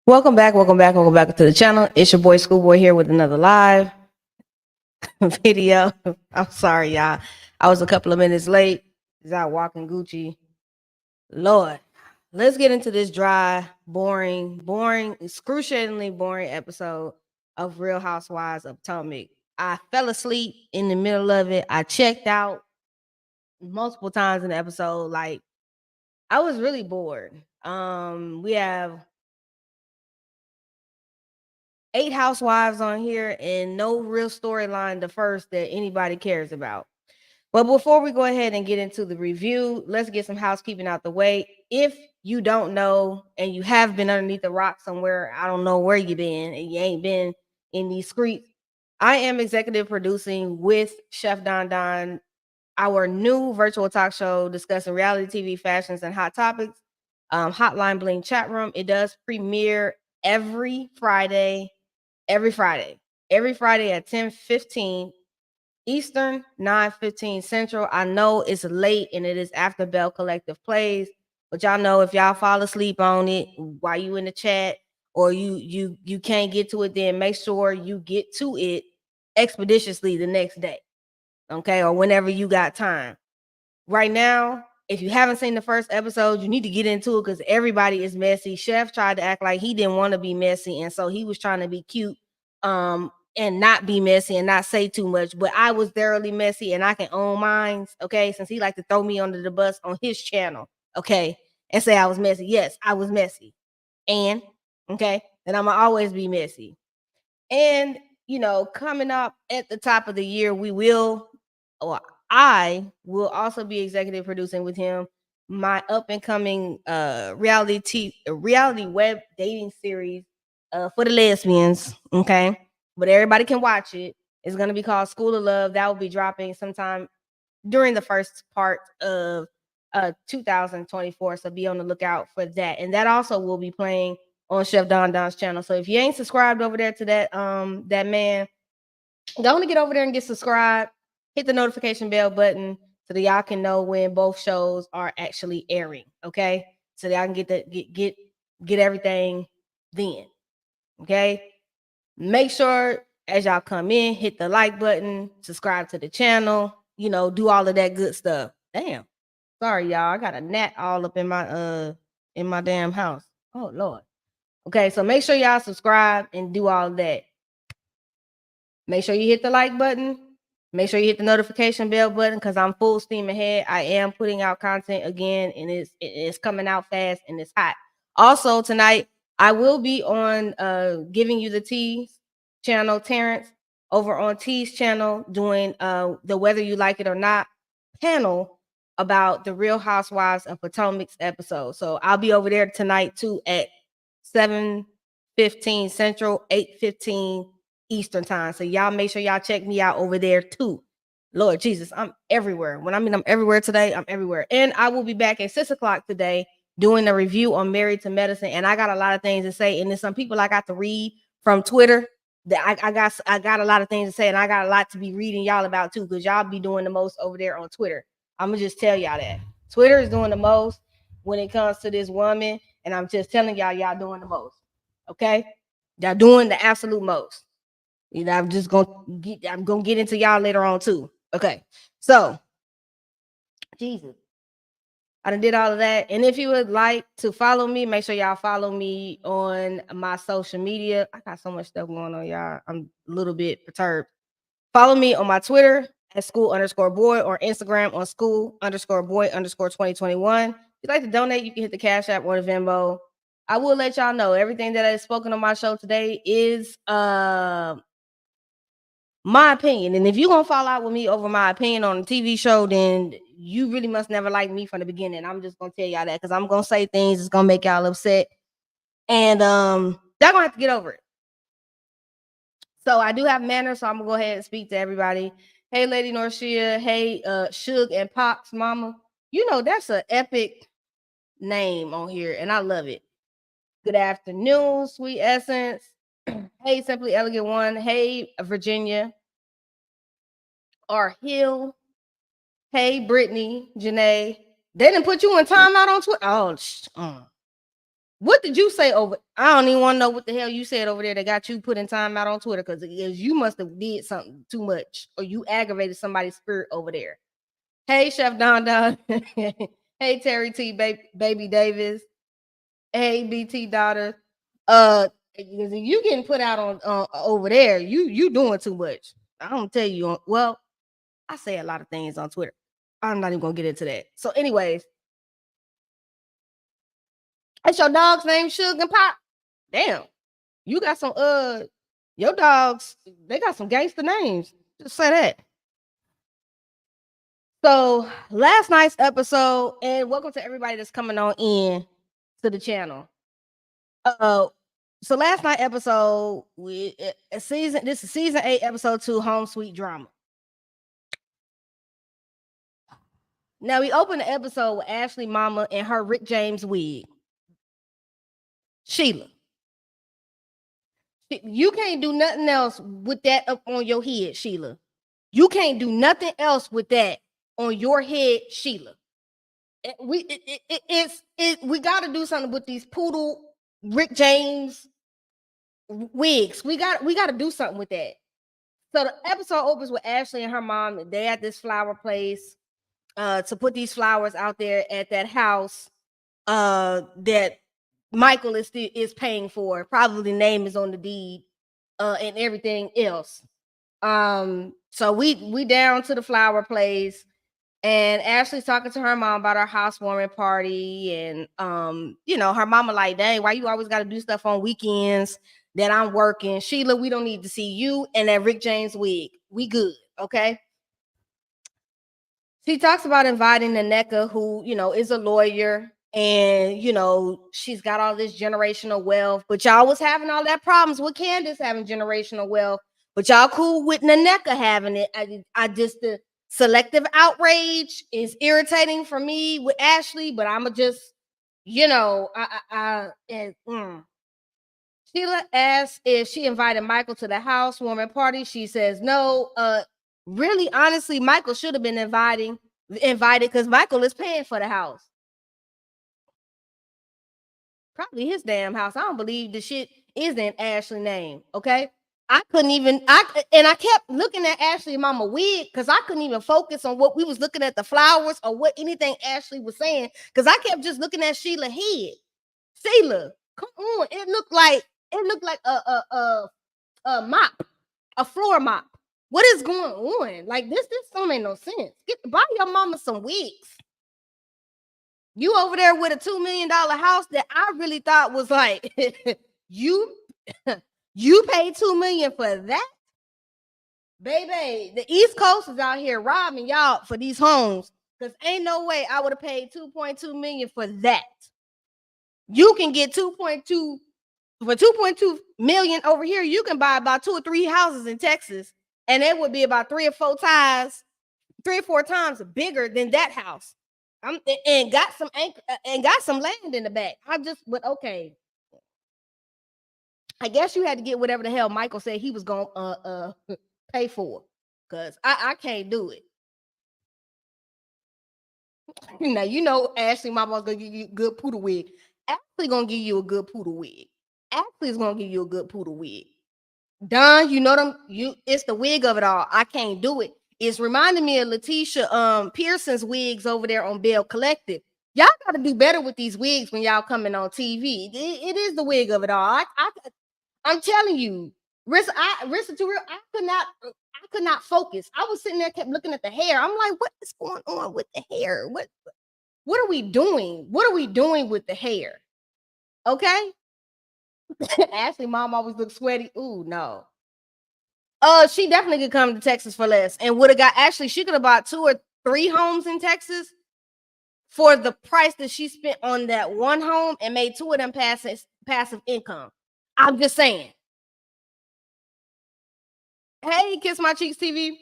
Welcome back, welcome back, welcome back to the channel. It's your boy Schoolboy here with another live video. I'm sorry, y'all. I was a couple of minutes late. Is out walking Gucci. Lord, let's get into this dry, boring, excruciatingly boring episode of Real Housewives of Potomac. I fell asleep in the middle of it. I checked out multiple times in the episode. Like, I was really bored. We have 8 housewives on here and no real storyline, the first that anybody cares about. But before we go ahead and get into the review, let's get some housekeeping out the way. If you don't know and you have been underneath a rock somewhere, I don't know where you been and you ain't been in these streets, I am executive producing with Chef Don Don our new virtual talk show discussing reality TV, fashions, and hot topics. Hotline Bling chat room. It does premiere every Friday at 10:15 Eastern, 9:15 Central. I know it's late and it is after Bell Collective plays, but y'all know if y'all fall asleep on it while you in the chat or you can't get to it, then make sure you get to it expeditiously the next day, okay, or whenever you got time. Right now, if you haven't seen the first episode, you need to get into it because everybody is messy. Chef tried to act like he didn't want to be messy, and so he was trying to be cute, and not be messy and not say too much. But I was thoroughly messy, and I can own mine, okay? Since he liked to throw me under the bus on his channel, okay, and say I was messy. Yes, I was messy, and okay, and I'm gonna always be messy. And coming up at the top of the year, we will, or I will also be executive producing with him my up and coming reality web dating series for the lesbians. Okay, but everybody can watch it. It's gonna be called School of Love. That will be dropping sometime during the first part of 2024. So be on the lookout for that. And that also will be playing on Chef Don Don's channel. So if you ain't subscribed over there to that man, go on to get over there and get subscribed. Hit the notification bell button so that y'all can know when both shows are actually airing. Okay, so that I can get everything then. Okay, make sure as y'all come in, hit the like button, subscribe to the channel. Do all of that good stuff. Damn, sorry y'all, I got a gnat all up in my damn house. Oh Lord. Okay, so make sure y'all subscribe and do all that. Make sure you hit the like button. Make sure you hit the notification bell button because I'm full steam ahead. I am putting out content again, and it's coming out fast and it's hot. Also tonight, I will be on Giving You the Teas channel, Terrence, over on T's channel, doing the Whether You Like It or Not panel about the Real Housewives of Potomac's episode. So I'll be over there tonight too at 7:15 Central, 8:15 Eastern time. So y'all make sure y'all check me out over there too. Lord Jesus, I'm everywhere. When I mean I'm everywhere today, I'm everywhere. And I will be back at 6 o'clock today doing a review on Married to Medicine. And I got a lot of things to say. And there's some people I got to read from Twitter that I got a lot of things to say, and I got a lot to be reading y'all about too, because y'all be doing the most over there on Twitter. I'm gonna just tell y'all that Twitter is doing the most when it comes to this woman, and I'm just telling y'all doing the most. Okay, y'all doing the absolute most. I'm gonna get into y'all later on too. Okay, so Jesus, I done did all of that. And if you would like to follow me, make sure y'all follow me on my social media. I got so much stuff going on, y'all. I'm a little bit perturbed. Follow me on my Twitter at school_boy or Instagram on school_boy_2021. If you'd like to donate, you can hit the Cash App or the Venmo. I will let y'all know everything that I spoken on my show today is my opinion. And if you're gonna fall out with me over my opinion on a TV show, then you really must never like me from the beginning. I'm just gonna tell y'all that because I'm gonna say things that's gonna make y'all upset. And y'all gonna have to get over it. So I do have manners, so I'm gonna go ahead and speak to everybody. Hey, Lady Norcia. Hey, Suge and Pops Mama. That's an epic name on here, and I love it. Good afternoon, Sweet Essence. Hey, Simply Elegant One. Hey, Virginia. R Hill. Hey, Brittany, Janae. They didn't put you in timeout on Twitter. Oh, What did you say over? I don't even want to know what the hell you said over there that got you put in time out on Twitter, because you must have did something too much, or you aggravated somebody's spirit over there. Hey, Chef Don Don. Hey, Terry T, baby Davis. Hey, BT daughter. You getting put out on over there. You doing too much. I don't tell you. Well, I say a lot of things on Twitter. I'm not even gonna get into that. So, anyways, that's your dog's name, Sugar and Pop. Damn, you got some your dogs, they got some gangster names. Just say that. So last night's episode, and welcome to everybody that's coming on in to the channel. So last night episode, this is season 8, episode 2, Home Sweet Drama. Now we open the episode with Ashley mama and her Rick James wig. Sheila, you can't do nothing else with that up on your head, Sheila. You can't do nothing else with that on your head, Sheila. We got to do something with these poodle Rick James wigs. We got to do something with that. So the episode opens with Ashley and her mom. They at this flower place to put these flowers out there at that house that Michael is paying for. Probably the name is on the deed and everything else. So we down to the flower place, and Ashley's talking to her mom about her housewarming party, and her mama like, dang, why you always got to do stuff on weekends that I'm working? Sheila, we don't need to see you and that Rick James wig. We good, okay? She talks about inviting Nneka, who is a lawyer, and she's got all this generational wealth, but y'all was having all that problems with Candace having generational wealth, but y'all cool with Nneka having it. I just the selective outrage is irritating for me with Ashley, but I'ma just Sheila asks if she invited Michael to the housewarming party. She says no. Really, honestly, Michael should have been invited because Michael is paying for the house. Probably his damn house. I don't believe the shit is in Ashley's name. Okay. I kept looking at Ashley mama wig because I couldn't even focus on what we was looking at, the flowers or what anything Ashley was saying, because I kept just looking at Sheila's head. Sheila, come on. It looked like a mop, a floor mop. What is going on? Like this don't make no sense. Buy your mama some wigs. You over there with a $2 million house that I really thought was like you paid $2 million for that, baby. The East Coast is out here robbing y'all for these homes, because ain't no way I would have paid $2.2 million for that. You can get 2.2 for 2.2 million over here. You can buy about 2 or 3 houses in Texas, and it would be about 3 or 4 times bigger than that house. And got some land in the back. But okay. I guess you had to get whatever the hell Michael said he was gonna pay for, because I can't do it. Now Ashley mama's gonna give you a good poodle wig. Ashley gonna give you a good poodle wig. Ashley's gonna give you a good poodle wig. Don, it's the wig of it all. I can't do it. It's reminding me of Letitia Pearson's wigs over there on Bell Collective. Y'all got to do better with these wigs when y'all coming on TV. It is the wig of it all. I'm telling you, Rissa, I could not focus. I was sitting there, kept looking at the hair. I'm like, what is going on with the hair? What are we doing? What are we doing with the hair? Okay. Ashley mom always looks sweaty. Ooh, no. She definitely could come to Texas for less, and would have got, actually, she could have bought 2 or 3 homes in Texas for the price that she spent on that one home, and made 2 of them passive income. I'm just saying. Hey, Kiss My Cheeks TV.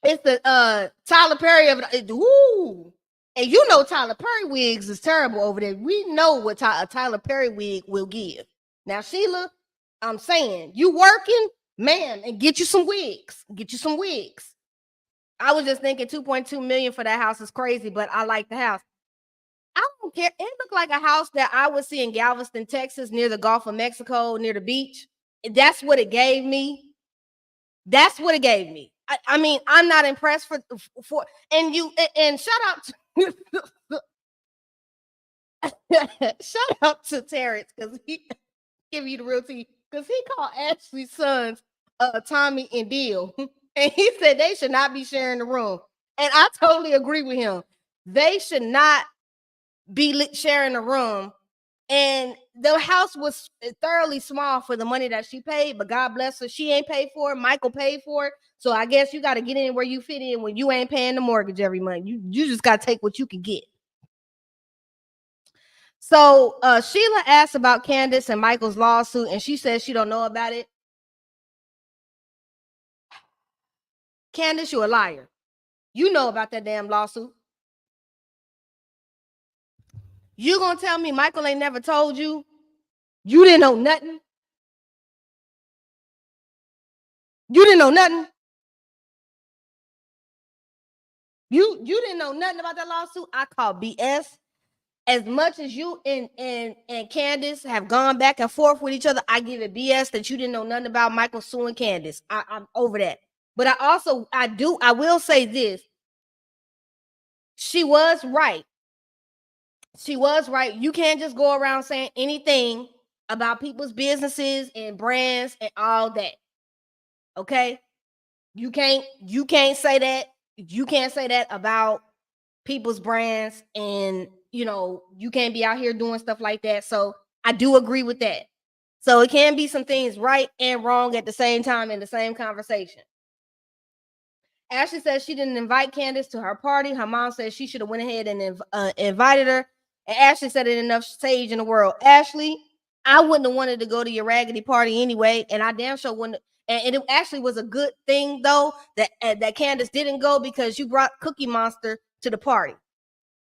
It's the Tyler Perry of it. Ooh. And Tyler Perry wigs is terrible over there. We know what a Tyler Perry wig will give. Now, Sheila, I'm saying, you working, man, and get you some wigs. Get you some wigs. I was just thinking 2.2 million for that house is crazy, but I like the house. I don't care. It looked like a house that I would see in Galveston, Texas, near the Gulf of Mexico, near the beach. That's what it gave me. That's what it gave me. I mean, I'm not impressed for and you and shout out to shout out to Terrence because he give you the real tea because he called Ashley's sons Tommy and Bill. And he said they should not be sharing the room. And I totally agree with him. They should not be sharing the room. And the house was thoroughly small for the money that she paid, but God bless her, she ain't paid for it. Michael paid for it. So I guess you got to get in where you fit in when you ain't paying the mortgage every month. You just got to take what you can get. So Sheila asked about Candace and Michael's lawsuit, and she says she don't know about it. Candace, you a liar. You know about that damn lawsuit. You gonna tell me Michael ain't never told you? You didn't know nothing? You didn't know nothing? You didn't know nothing about that lawsuit? I call BS. As much as you and Candace have gone back and forth with each other, I give it BS that you didn't know nothing about Michael suing Candace. I'm over that. But I will say this. She was right. She was right. You can't just go around saying anything about people's businesses and brands and all that. Okay? You can't say that. You can't say that about people's brands, and you can't be out here doing stuff like that. So I do agree with that. So it can be some things right and wrong at the same time in the same conversation. Ashley says she didn't invite Candace to her party. Her mom says she should have went ahead and invited her. And Ashley said it enough sage in the world. Ashley, I wouldn't have wanted to go to your raggedy party anyway, and I damn sure wouldn't. And it actually was a good thing though that Candace didn't go, because you brought Cookie Monster to the party.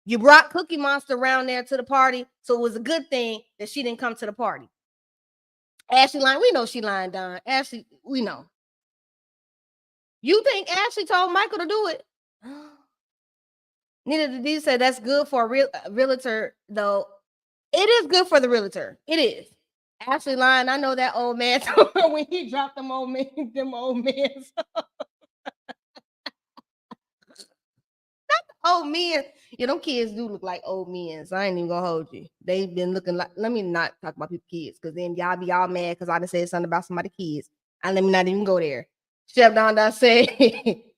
You brought Cookie Monster around there to the party, so it was a good thing that she didn't come to the party. Ashley lying. We know she lying, Don. Ashley, we know. You think Ashley told Michael to do it? Nita D said that's good for a realtor, though. It is good for the realtor. It is. Ashley lying. I know that old man told her when he dropped them old men. Old men. Yeah, them kids do look like old men. So I ain't even gonna hold you. They've been looking like. Let me not talk about people's kids, because then y'all be all mad because I done said something about somebody's kids. And let me not even go there. Chef Donda said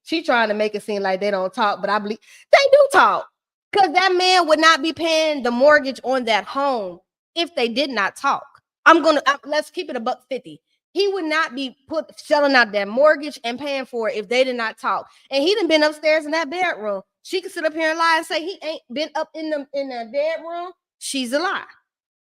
she trying to make it seem like they don't talk, but I believe they do talk. Because that man would not be paying the mortgage on that home if they did not talk. Let's keep it $150. He would not be selling out that mortgage and paying for it if they did not talk. And he done been upstairs in that bedroom. She can sit up here and lie and say he ain't been up in the bedroom. She's a lie.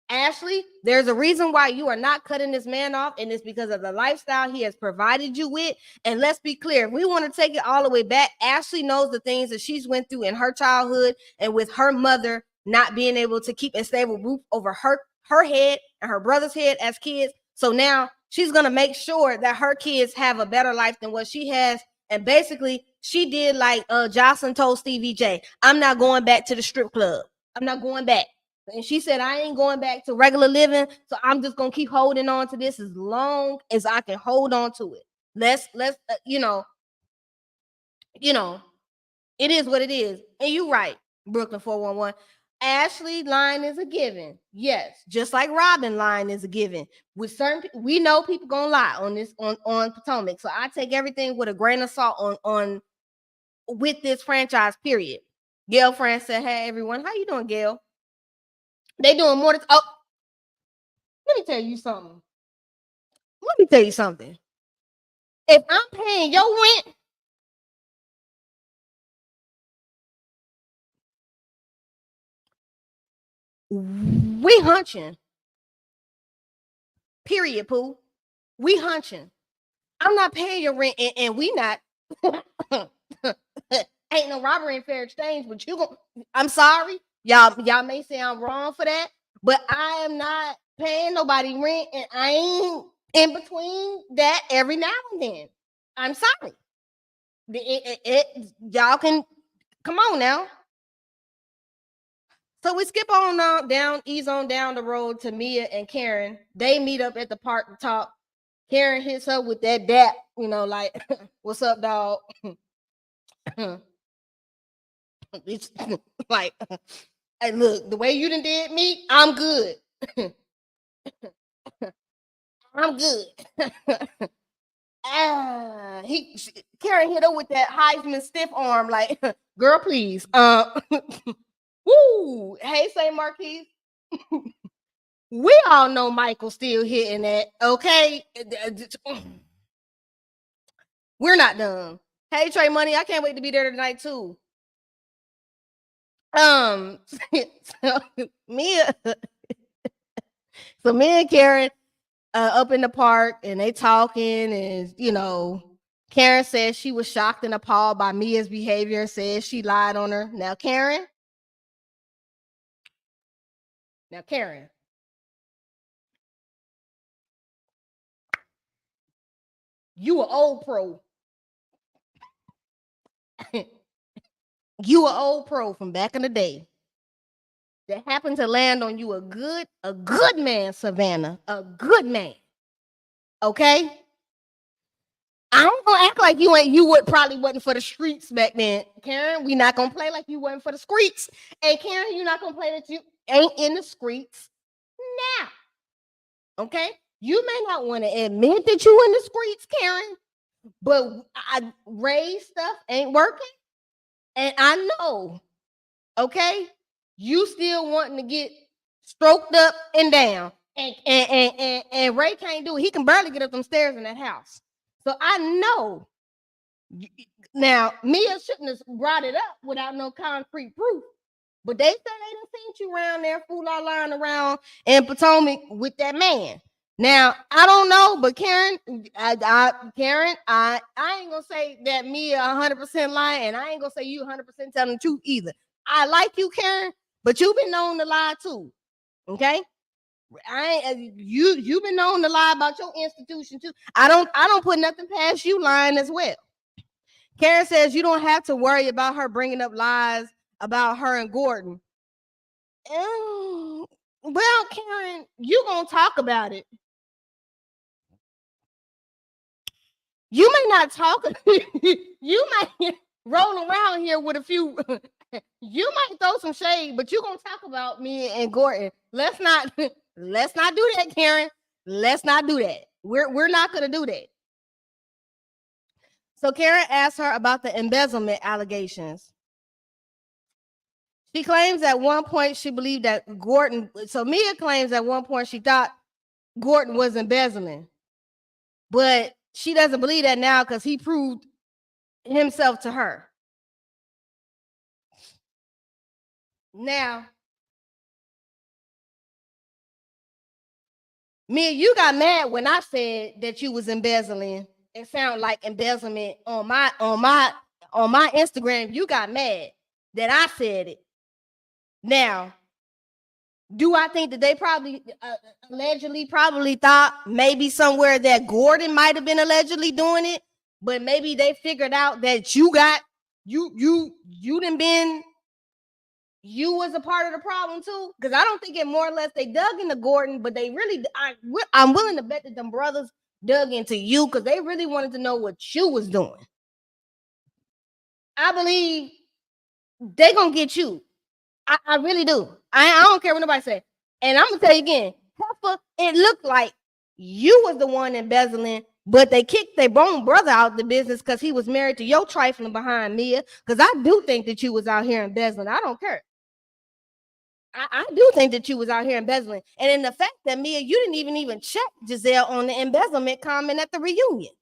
Ashley, there's a reason why you are not cutting this man off, and it's because of the lifestyle he has provided you with. And let's be clear, if we want to take it all the way back, Ashley knows the things that she's went through in her childhood, and with her mother not being able to keep a stable roof over her head and her brother's head as kids. So now she's going to make sure that her kids have a better life than what she has. And basically, she did like Jocelyn told Stevie J, I'm not going back to the strip club. I'm not going back. And she said, I ain't going back to regular living. So I'm just going to keep holding on to this as long as I can hold on to it. Let's it is what it is. And you're right, Brooklyn 411. Ashley line is a given. Yes. Just like Robyn line is a given. With certain people, we know people gonna lie on this on Potomac. So I take everything with a grain of salt on with this franchise, period. Gail France said, hey everyone, how you doing, Gail? They doing more than let me tell you something. If I'm paying your rent, we hunching. Period, Pooh. We hunching. I'm not paying your rent, and we not. Ain't no robbery and fair exchange, but I'm sorry. Y'all may say I'm wrong for that, but I am not paying nobody rent, and I ain't in between that every now and then. I'm sorry. Y'all can come on now. So we skip on down, ease on down the road to Mia and Karen. They meet up at the park to talk. Karen hits her with that dap, like, what's up, dog? It's like, hey, look, the way you done did me, I'm good. I'm good. Karen hit her with that Heisman stiff arm, like, girl, please. Woo! Hey, St. Marquis. We all know Michael still hitting that, okay? We're not done. Hey, Trey Money, I can't wait to be there tonight too. So Mia and Karen up in the park, and they talking, and Karen says she was shocked and appalled by Mia's behavior and says she lied on her. Now, Karen, you an old pro. You an old pro from back in the day that happened to land on you a good man, Savannah, a good man. Okay, I ain't gonna act like you probably wasn't for the streets back then, Karen. We not gonna play like you wasn't for the streets, and Karen, you not gonna play that you ain't in the streets now. Okay, you may not want to admit that you in the streets, Karen, but I raised stuff ain't working, and I know. Okay, you still wanting to get stroked up and down, and Ray can't do it. He can barely get up them stairs in that house. So I know. Now, Mia shouldn't have brought it up without no concrete proof. But they said they didn't see you around there, lying around in Potomac with that man. Now, I don't know, but Karen, I ain't gonna say that Mia 100% lying, and I ain't gonna say you 100% telling the truth either. I like you, Karen, but you've been known to lie too. Okay, you've been known to lie about your institution too. I don't put nothing past you lying as well. Karen says you don't have to worry about her bringing up lies about her and Gordon. Well, Karen, you gonna talk about it. You may not talk. You might roll around here with a few. You might throw some shade, but you gonna talk about me and Gordon. Let's not do that, Karen. Let's not do that. We're not gonna do that. So Karen asked her about the embezzlement allegations. She claims at one point she believed that Gordon. So Mia claims at one point she thought Gordon was embezzling, but she doesn't believe that now because he proved himself to her. Now, Mia, you got mad when I said that you was embezzling. It sounded like embezzlement on my Instagram. You got mad that I said it. Now, do I think that they probably allegedly thought maybe somewhere that Gordon might have been allegedly doing it, but maybe they figured out that you was a part of the problem too? Because I don't think it more or less they dug into Gordon, but they really, I'm willing to bet that them brothers dug into you because they really wanted to know what you was doing. I believe they gonna get you. I really do. I don't care what nobody say. And I'm gonna tell you again, Puffer, it looked like you was the one embezzling, but they kicked their own brother out of the business because he was married to your trifling behind Mia. Because I do think that you was out here embezzling. I don't care. I do think that you was out here embezzling. And in the fact that Mia, you didn't even check Giselle on the embezzlement comment at the reunion.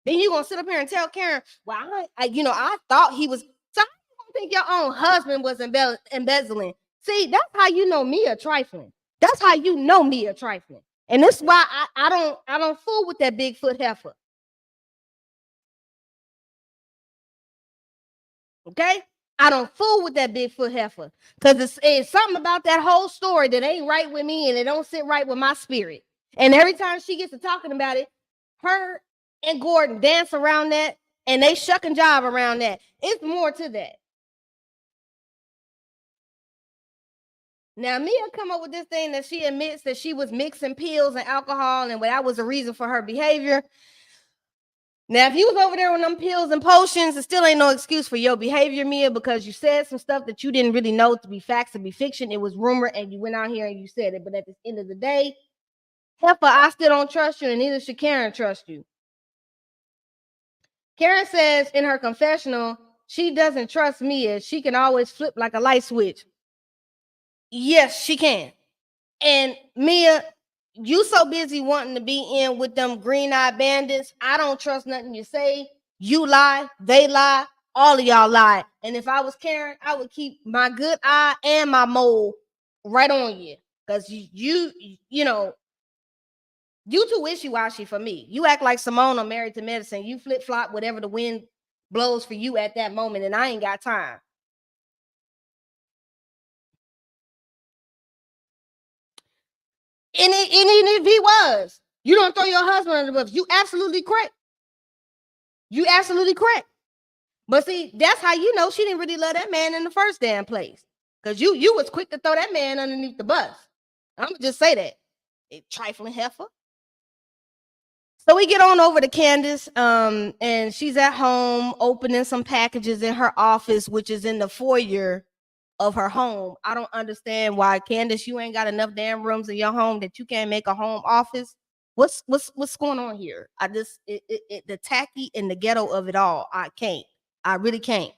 Then you gonna sit up here and tell Karen, well, I thought he was. So I don't think your own husband was embezzling. See, that's how you know Mia trifling. That's how you know Mia trifling. And that's why I don't fool with that Bigfoot heifer. Okay? I don't fool with that Bigfoot heifer. Because it's something about that whole story that ain't right with me and it don't sit right with my spirit. And every time she gets to talking about it, her and Gordon dance around that and they shuck and jive around that. It's more to that. Now, Mia come up with this thing that she admits that she was mixing pills and alcohol, and that was the reason for her behavior. Now, if you was over there with them pills and potions, it still ain't no excuse for your behavior, Mia, because you said some stuff that you didn't really know to be facts, to be fiction. It was rumor, and you went out here and you said it. But at the end of the day, Heifer, I still don't trust you, and neither should Karen trust you. Karen says in her confessional, she doesn't trust Mia. She can always flip like a light switch. Yes, she can. And Mia, you so busy wanting to be in with them green-eyed bandits. I don't trust nothing you say. You lie, they lie, all of y'all lie. And if I was Karen, I would keep my good eye and my mole right on you. Because you know, you too wishy-washy for me. You act like Simone on Married to Medicine. You flip-flop whatever the wind blows for you at that moment, and I ain't got time. And if he was, you don't throw your husband under the bus. You absolutely correct. You absolutely correct. But see, that's how you know she didn't really love that man in the first damn place. Because you was quick to throw that man underneath the bus. I'm gonna just say that. Trifling heifer. So we get on over to Candace, and she's at home opening some packages in her office, which is in the foyer of her home. I don't understand why, Candace, you ain't got enough damn rooms in your home that you can't make a home office. What's going on here? I just the tacky and the ghetto of it all. I can't. I really can't.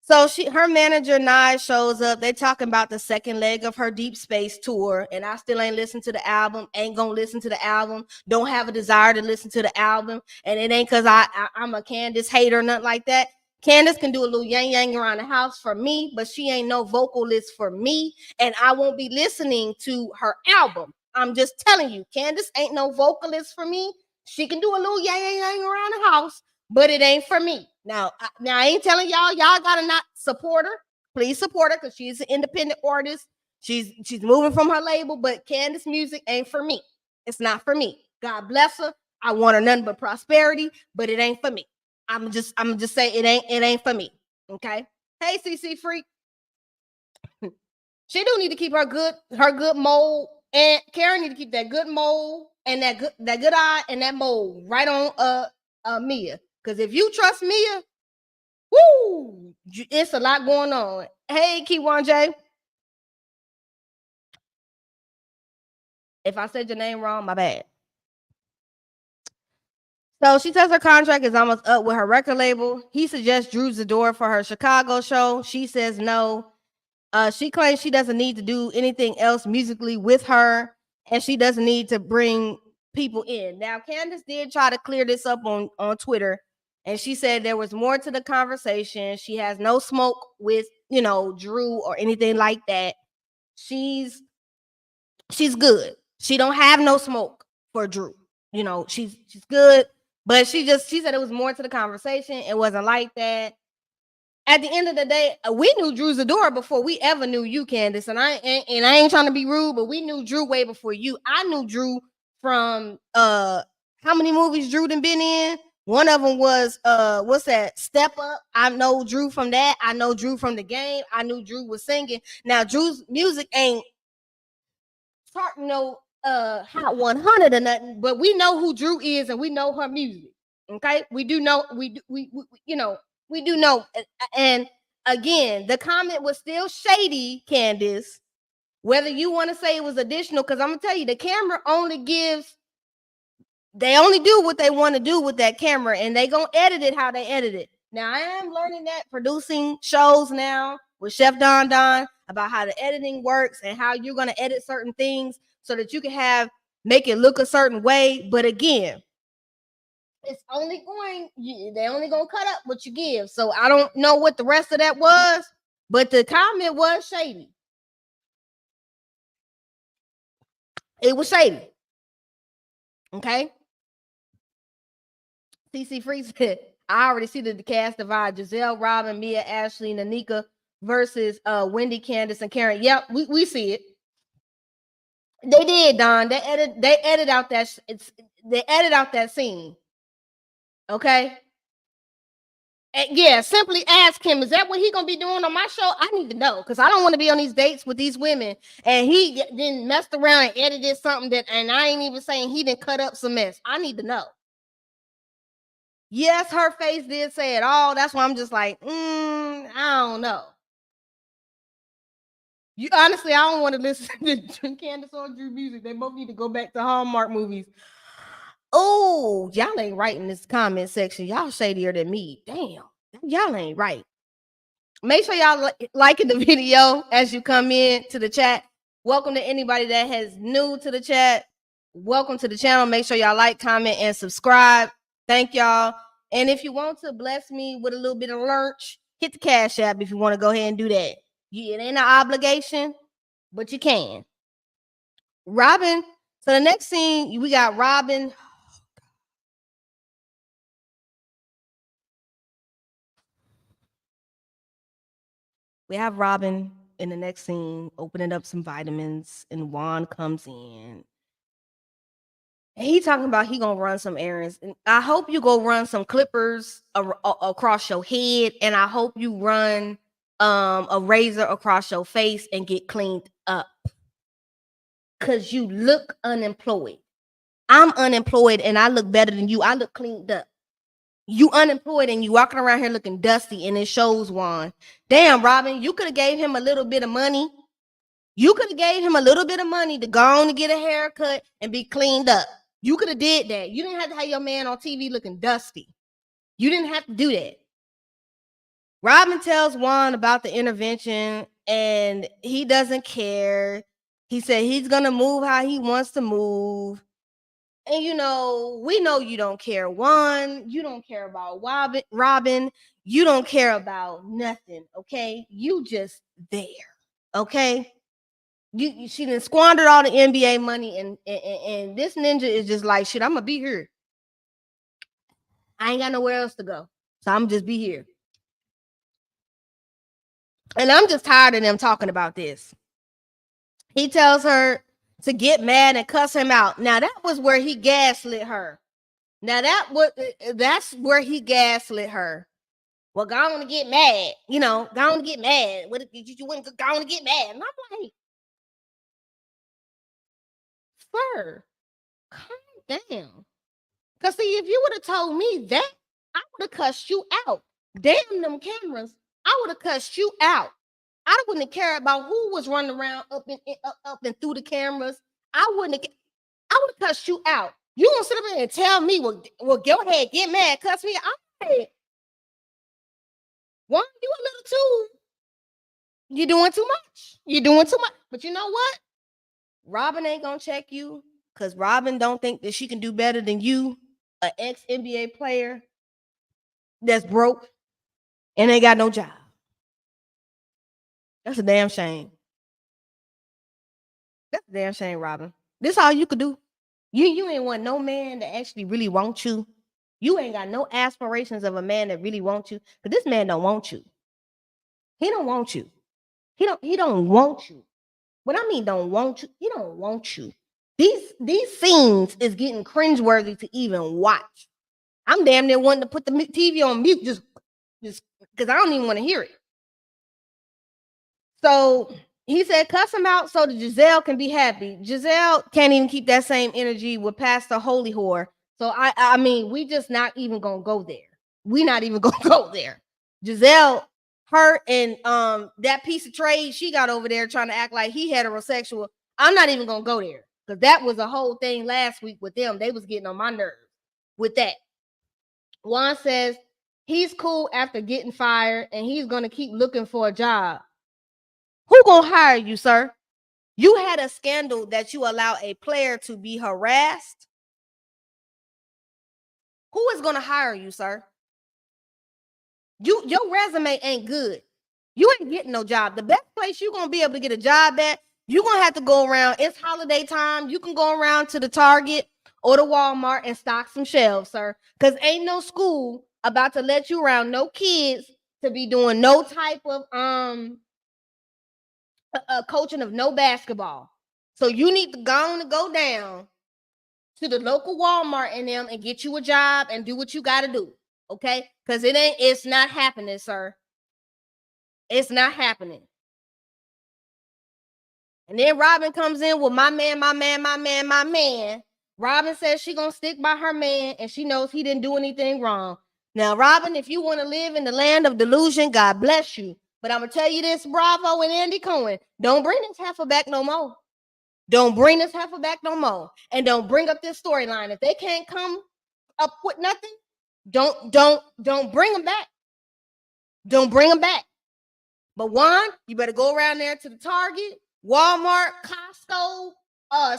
So her manager Nye shows up. They talking about the second leg of her Deep Space tour, and I still ain't listened to the album. Ain't gonna listen to the album. Don't have a desire to listen to the album, and it ain't because I'm a Candace hater or nothing like that. Candace can do a little yang yang around the house for me, but she ain't no vocalist for me, and I won't be listening to her album. I'm just telling you, Candace ain't no vocalist for me. She can do a little yang yang yang around the house, but it ain't for me. Now I ain't telling y'all gotta not support her. Please support her because she's an independent artist. She's moving from her label, but Candace music ain't for me. It's not for me. God bless her. I want her nothing but prosperity, but it ain't for me. I'm just saying it ain't for me. Okay. Hey, CC Freak. She do need to keep her good mold, and Karen need to keep that good mold and that good eye and that mold right on Mia. Because if you trust Mia, woo, it's a lot going on. Hey, Keywan J. If I said your name wrong, my bad. So she says her contract is almost up with her record label. He suggests Drew Zador for her Chicago show. She says no. She claims she doesn't need to do anything else musically with her, and she doesn't need to bring people in. Now, Candace did try to clear this up on Twitter, and she said there was more to the conversation. She has no smoke with, Drew or anything like that. She's good. She don't have no smoke for Drew. She's good, but she said it was more to the conversation. It wasn't like that. At the end of the day, we knew Drew Zador before we ever knew you, Candace. And I ain't trying to be rude, but we knew Drew way before you. I knew Drew from how many movies Drew done been in? One of them was what's that? Step Up. I know Drew from that. I know Drew from The Game. I knew Drew was singing. Now Drew's music ain't charting no Hot 100 or nothing, but we know who Drew is and we know her music. Okay, we do know we do know. And again, the comment was still shady, Candace. Whether you want to say it was additional, because I'm gonna tell you, the camera they only do what they want to do with that camera, and they gonna edit it how they edit it. Now I am learning that producing shows now with Chef Don about how the editing works and how you're gonna edit certain things so that you can make it look a certain way. But again, it's only they're only gonna cut up what you give. So I don't know what the rest of that was, but the comment was shady. It was shady. Okay. CC Free said, I already see the cast divide: Giselle, Robyn, Mia, Ashley, Nneka versus Wendy, Candace, and Karen. Yep, we see it. They did, Don. They edit out that they edit out that scene. Okay. Yeah, simply ask him, is that what he gonna be doing on my show? I need to know, because I don't want to be on these dates with these women and he then messed around and edited something that, and I ain't even saying he didn't cut up some mess. I need to know. Yes, her face did say it all. That's why I'm just like, I don't know. You honestly, I don't want to listen to Candace or Drew music. They both need to go back to Hallmark movies. Oh, y'all ain't right in this comment section. Y'all shadier than me. Damn, y'all ain't right. Make sure y'all liking the video as you come in to the chat. Welcome to anybody that has new to the chat. Welcome to the channel. Make sure y'all like, comment, and subscribe. Thank y'all. And if you want to bless me with a little bit of lunch, hit the Cash App if you want to go ahead and do that. It ain't an obligation, but you can. Robyn. So the next scene, we got Robyn. We have Robyn in the next scene opening up some vitamins, and Juan comes in. And he talking about he gonna run some errands. And I hope you go run some clippers across your head, and I hope you run a razor across your face and get cleaned up. Cause you look unemployed. I'm unemployed and I look better than you. I look cleaned up. You unemployed and you walking around here looking dusty, and it shows, Juan. Damn, Robyn, you could have gave him a little bit of money. You could have gave him a little bit of money to go on and get a haircut and be cleaned up. You could have did that. You didn't have to have your man on TV looking dusty. You didn't have to do that. Robyn tells Juan about the intervention and he doesn't care. He said he's going to move how he wants to move. And, we know you don't care. Juan, you don't care about Robyn. You don't care about nothing, okay? You just there, okay? She done squandered all the NBA money, and this ninja is just like, shit, I'm going to be here. I ain't got nowhere else to go. So I'm just be here. And I'm just tired of them talking about this. He tells her to get mad and cuss him out. Now, that was where he gaslit her. That's where he gaslit her. Well, go on to get mad. Go on to get mad. What if you wouldn't go on to get mad? And I'm like, sir, calm down. Because, see, if you would have told me that, I would have cussed you out. Damn them cameras. I would have cussed you out. I wouldn't have cared about who was running around up and through the cameras. I would have cussed you out. You gonna sit up there and tell me, well, go ahead, get mad, cuss me out. I'm Juan, you a little too. You're doing too much. You're doing too much. But you know what? Robyn ain't gonna check you because Robyn don't think that she can do better than you, an ex-NBA player that's broke and ain't got no job. That's a damn shame. That's a damn shame, Robyn. This all you could do. You ain't want no man that actually really want you. You ain't got no aspirations of a man that really wants you. But this man don't want you. He don't want you. He don't want you. What I mean don't want you, he don't want you. These scenes is getting cringeworthy to even watch. I'm damn near wanting to put the TV on mute just because I don't even want to hear it. So he said, cuss him out so that Giselle can be happy. Giselle can't even keep that same energy with Pastor Holy Whore. So I mean, we just not even gonna go there. We not even gonna go there. Giselle, her and that piece of trade she got over there trying to act like he heterosexual. I'm not even gonna go there because that was a whole thing last week with them. They was getting on my nerves with that. Juan says he's cool after getting fired and he's gonna keep looking for a job. Who gonna hire you, sir? You had a scandal that you allow a player to be harassed. Who is gonna hire you, sir? Your resume ain't good. You ain't getting no job. The best place you're gonna be able to get a job at, you're gonna have to go around. It's holiday time. You can go around to the Target or the Walmart and stock some shelves, sir. Because ain't no school about to let you around no kids to be doing no type of coaching of no basketball. So you need to go down to the local Walmart and them and get you a job and do what you got to do. Okay? Because it's not happening, sir. It's not happening. And then Robyn comes in with my man. Robyn says she gonna stick by her man, and she knows he didn't do anything wrong. Now, Robyn, if you want to live in the land of delusion, God bless you. But I'm gonna tell you this, Bravo and Andy Cohen, don't bring this heifer back no more. Don't bring this heifer back no more, and don't bring up this storyline. If they can't come up with nothing, don't bring them back. Don't bring them back. But Juan, you better go around there to the Target, Walmart, Costco,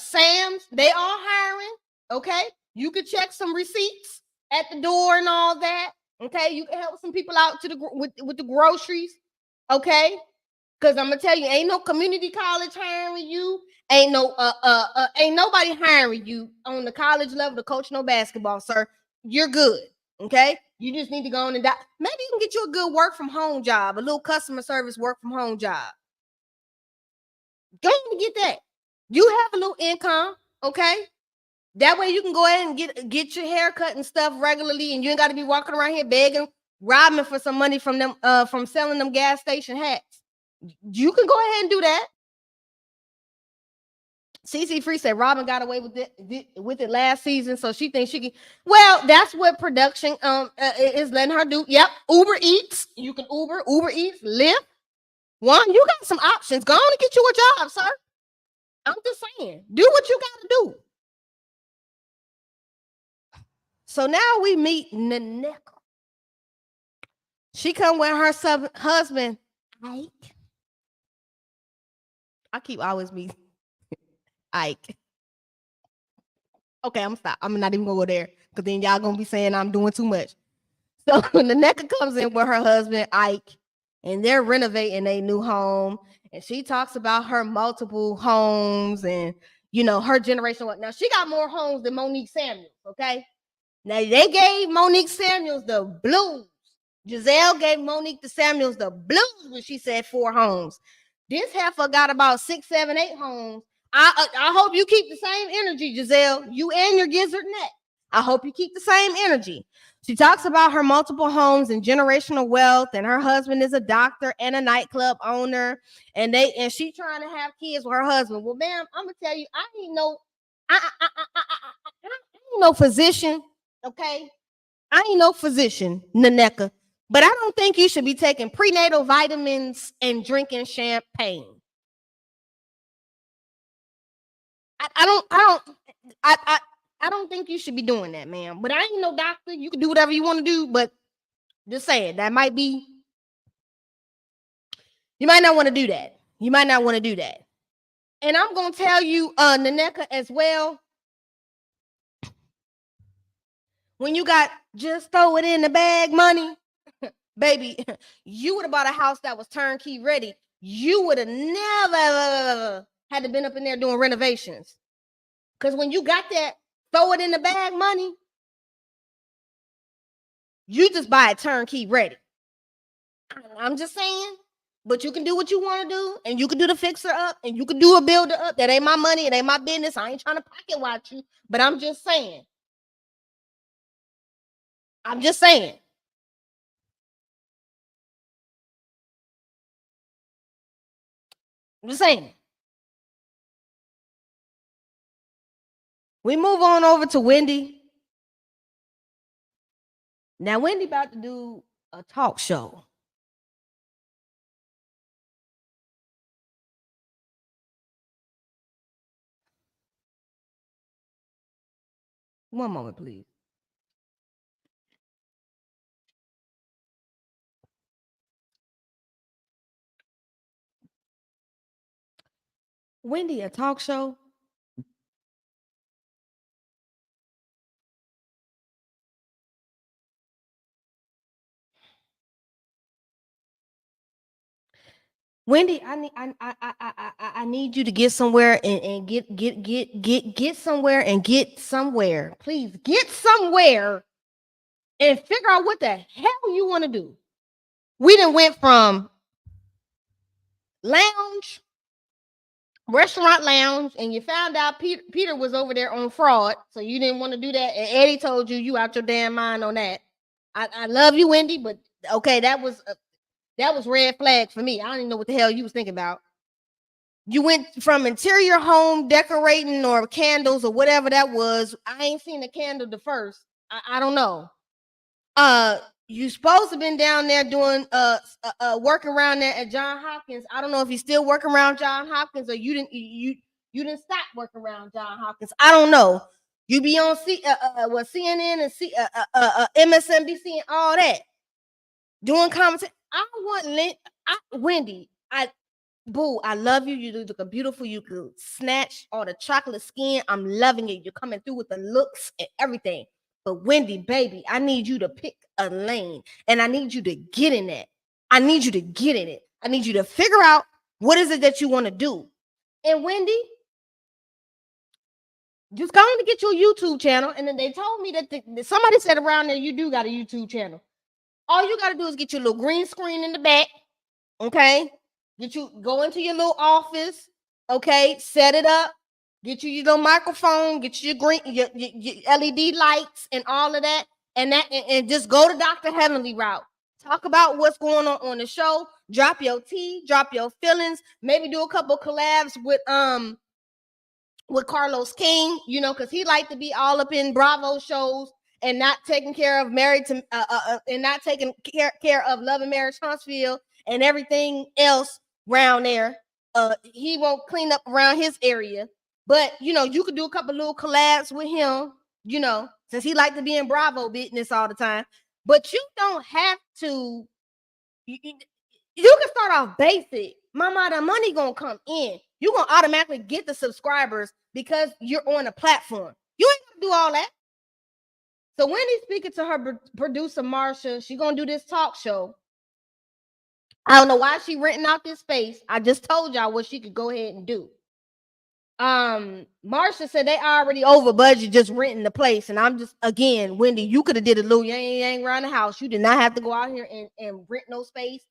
Sam's. They all hiring. Okay, you can check some receipts at the door and all that. Okay, you can help some people out to with the groceries. Okay, because I'm gonna tell you, ain't no community college hiring you. Ain't nobody hiring you on the college level to coach no basketball, sir. You're good. Okay, you just need to go on and maybe you can get you a good work from home job, a little customer service work from home job. Go on and get that. You have a little income, okay? That way you can go ahead and get your hair cut and stuff regularly, and you ain't got to be walking around here begging, robbing for some money from them, from selling them gas station hats. You can go ahead and do that. CC Free said Robyn got away with it last season, so she thinks she can. Well, that's what production is letting her do. Yep, Uber Eats. You can Uber Eats, Lyft. Juan, you got some options. Go on and get you a job, sir. I'm just saying, do what you got to do. So now we meet Nneka. She come with her husband, Ike. I keep always be Ike. Okay, I'm gonna stop. I'm not even gonna go there because then y'all gonna be saying I'm doing too much. So Nneka comes in with her husband, Ike, and they're renovating a new home. And she talks about her multiple homes and, her generation. Now, she got more homes than Monique Samuels, okay? Now, they gave Monique Samuels the blues. Giselle gave Monique the Samuels the blues when she said 4 homes. This heifer got about 6, 7, 8 homes. I hope you keep the same energy, Giselle. You and your gizzard neck. I hope you keep the same energy. She talks about her multiple homes and generational wealth, and her husband is a doctor and a nightclub owner, and she trying to have kids with her husband. Well, ma'am, I'm gonna tell you, I ain't no physician, okay? I ain't no physician, Nneka, but I don't think you should be taking prenatal vitamins and drinking champagne. I don't think you should be doing that, ma'am. But I ain't no doctor. You can do whatever you want to do, but just saying that might be. You might not want to do that. You might not want to do that. And I'm gonna tell you, Nneka, as well. When you got just throw it in the bag money, baby, you would have bought a house that was turnkey ready. You would have never had to been up in there doing renovations. Because when you got that throw it in the bag money, you just buy it turnkey ready. I'm just saying, but you can do what you want to do, and you can do the fixer up, and you can do a builder up. That ain't my money. It ain't my business. I ain't trying to pocket watch you, but I'm just saying. I'm just saying. I'm just saying. We move on over to Wendy. Now, Wendy about to do a talk show. One moment, please. Wendy, a talk show? Wendy, I need you to get somewhere and get somewhere and get somewhere. Please get somewhere and figure out what the hell you want to do. We done went from restaurant lounge, and you found out Peter was over there on fraud, so you didn't want to do that. And Eddie told you out your damn mind on that. I love you, Wendy, but okay, that was red flag for me. I don't even know what the hell you was thinking about. You went from interior home decorating or candles or whatever that was. I ain't seen the candle the first. I don't know. You supposed to have been down there doing work around there at John Hopkins. I don't know if you still work around John Hopkins or you didn't stop working around John Hopkins. I don't know. You be on CNN and MSNBC and all that doing commentary. I want Wendy. Boo, I love you. You look beautiful. You could snatch all the chocolate skin. I'm loving it. You're coming through with the looks and everything. But Wendy, baby, I need you to pick a lane and I need you to get in it. I need you to get in it. I need you to figure out what is it that you want to do. And Wendy, just go on to get your YouTube channel. And then they told me that somebody said around there, you do got a YouTube channel. All you got to do is get your little green screen in the back. Okay. Go into your little office, okay, set it up, get you your little microphone, get you your LED lights and all of that, and just go to Dr. Heavenly route. Talk about what's going on the show, drop your tea, drop your feelings, maybe do a couple collabs with Carlos King, because he liked to be all up in Bravo shows and not taking care of and not taking care of Love and Marriage Huntsville and everything else around there. He won't clean up around his area, but you could do a couple little collabs with him, since he liked to be in Bravo business all the time. But you don't have to. You can start off basic. Mama, the money gonna come in. You're gonna automatically get the subscribers because you're on a platform. You ain't gonna do all that. So Wendy's speaking to her producer Marsha. She gonna do this talk show. I don't know why she renting out this space. I just told y'all what she could go ahead and do. Marsha said they already over budget just renting the place. And I'm just, again, Wendy, you could have did a little yang around the house. You did not have to go out here and rent no space.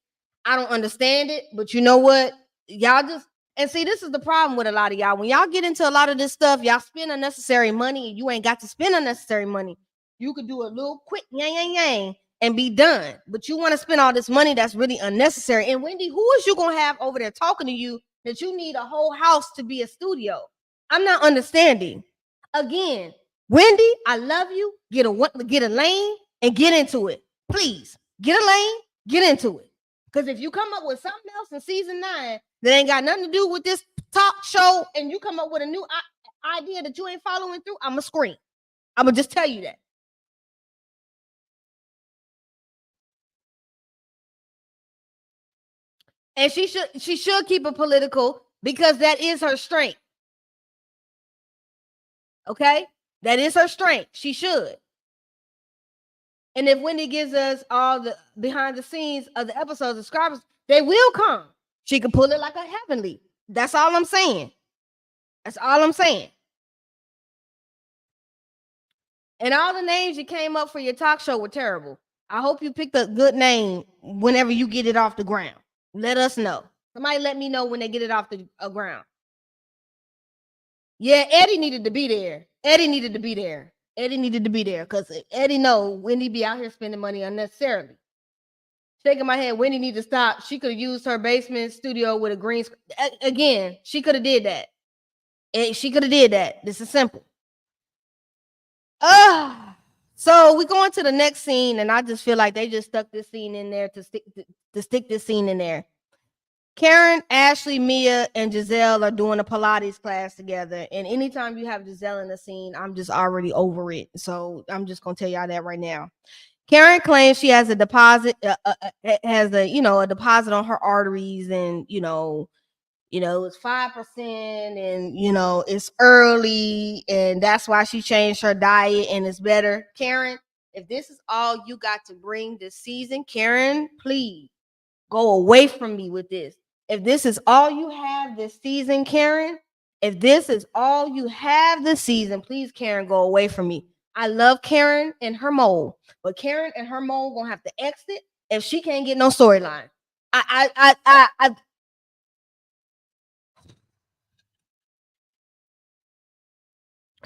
I don't understand it, but you know what? Y'all just, and see, this is the problem with a lot of y'all. When y'all get into a lot of this stuff, y'all spend unnecessary money and you ain't got to spend unnecessary money. You could do a little quick yang and be done. But you want to spend all this money that's really unnecessary. And Wendy, who is you going to have over there talking to you that you need a whole house to be a studio? I'm not understanding. Again, Wendy, I love you. Get a lane and get into it. Please, get a lane, get into it. Because if you come up with something else in season 9 that ain't got nothing to do with this talk show and you come up with a new idea that you ain't following through, I'm going to scream. I'm going to just tell you that. And she should keep it political because that is her strength. Okay? That is her strength. She should. And if Wendy gives us all the behind the scenes of the episodes, subscribers, they will come. She can pull it like a Heavenly. That's all I'm saying. That's all I'm saying. And all the names you came up for your talk show were terrible. I hope you picked a good name whenever you get it off the ground. Let us know. Somebody let me know when they get it off the ground. Yeah, Eddie needed to be there. Eddie needed to be there because Eddie know Wendy be out here spending money unnecessarily. Shaking my head, Wendy need to stop. She could have used her basement studio with a green screen. Again, she could have did that. She could have did that. This is simple. So we go on to the next scene, and I just feel like they just stuck this scene in there to stick this scene in there. Karen, Ashley, Mia, and Giselle are doing a Pilates class together. And anytime you have Giselle in the scene, I'm just already over it. So I'm just gonna tell y'all that right now. Karen claims she has a deposit, a deposit on her arteries, and it's 5%, and it's early, and that's why she changed her diet and it's better. Karen, if this is all you got to bring this season, Karen, please go away from me with this. If this is all you have this season, Karen, if this is all you have this season, please, Karen, go away from me. I love Karen and her mole, but Karen and her mole gonna have to exit if she can't get no storyline.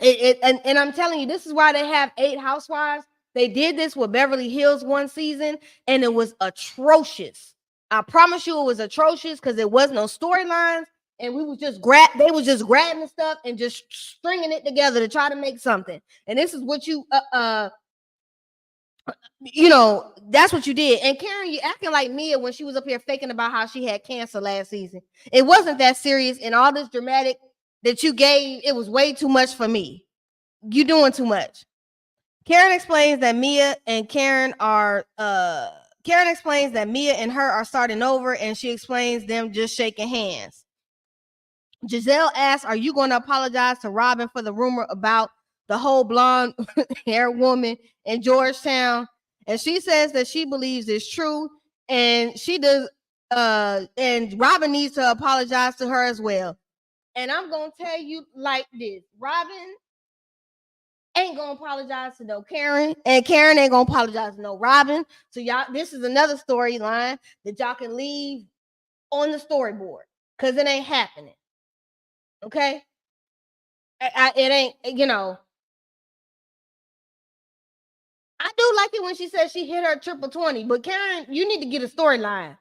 And I'm telling you, this is why they have 8 housewives. They did this with Beverly Hills one season, and it was atrocious. I promise you, it was atrocious because there was no storylines, and we was just they was just grabbing stuff and just stringing it together to try to make something. And this is what you that's what you did. And Karen, you acting like Mia when she was up here faking about how she had cancer last season. It wasn't that serious, and all this dramatic that you gave, it was way too much for me. You doing too much. Karen explains that Mia and her are starting over, and she explains them just shaking hands. Giselle asks, are you going to apologize to Robyn for the rumor about the whole blonde hair woman in Georgetown? And she says that she believes it's true, and she does. And Robyn needs to apologize to her as well. And I'm gonna tell you like this: Robyn ain't gonna apologize to no Karen, and Karen ain't gonna apologize to no Robyn. So y'all, this is another storyline that y'all can leave on the storyboard because it ain't happening. Okay, it ain't. I do like it when she says she hit her triple 20, but Karen, you need to get a storyline.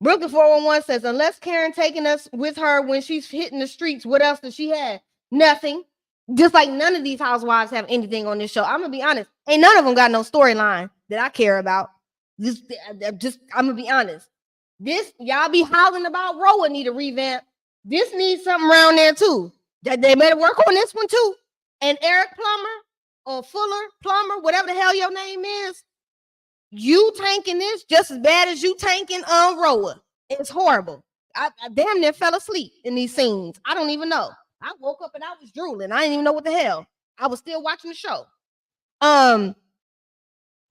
Brooklyn 411 says, unless Karen taking us with her when she's hitting the streets, what else does she have? Nothing. Just like none of these housewives have anything on this show. I'm gonna be honest. Ain't none of them got no storyline that I care about. I'm gonna be honest. This y'all be hollering about Roa need a revamp. This needs something around there too. They better work on this one too. And Eric Plummer or Fuller Plummer, whatever the hell your name is, you tanking this just as bad as you tanking Roa. It's horrible. I damn near fell asleep in these scenes. I don't even know. I woke up and I was drooling. I didn't even know what the hell. I was still watching the show.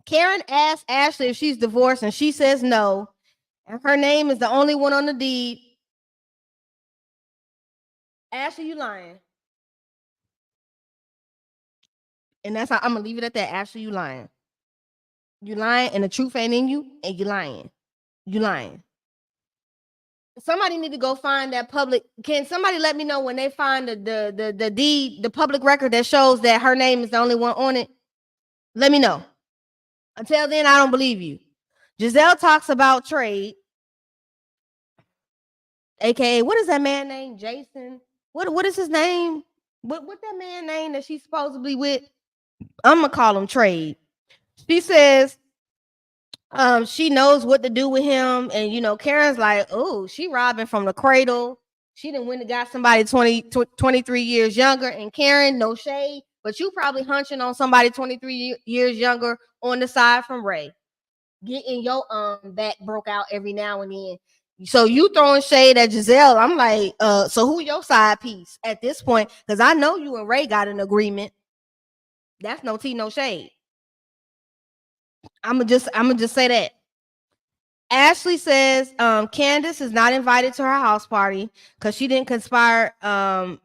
Karen asks Ashley if she's divorced, and she says no. And her name is the only one on the deed. Ashley, you lying. And that's how I'm gonna leave it at that. Ashley, you lying. You lying, and the truth ain't in you, and you lying. You lying. Somebody need to go find that public. Can somebody let me know when they find the deed, the public record that shows that her name is the only one on it? Let me know. Until then, I don't believe you. Giselle talks about trade, aka what is that man named Jason? What is his name? What that man name that she's supposedly with? I'm gonna call him Trade. She says she knows what to do with him, and Karen's like, oh, she robbing from the cradle. She didn't win and got somebody 23 years younger. And Karen, no shade, but you probably hunching on somebody 23 years younger on the side from Ray, getting your back broke out every now and then. So you throwing shade at Giselle. I'm like, so who your side piece at this point? Because I know you and Ray got an agreement. That's no tea, no shade. I'm gonna just say that. Ashley says Candace is not invited to her house party because she didn't conspire and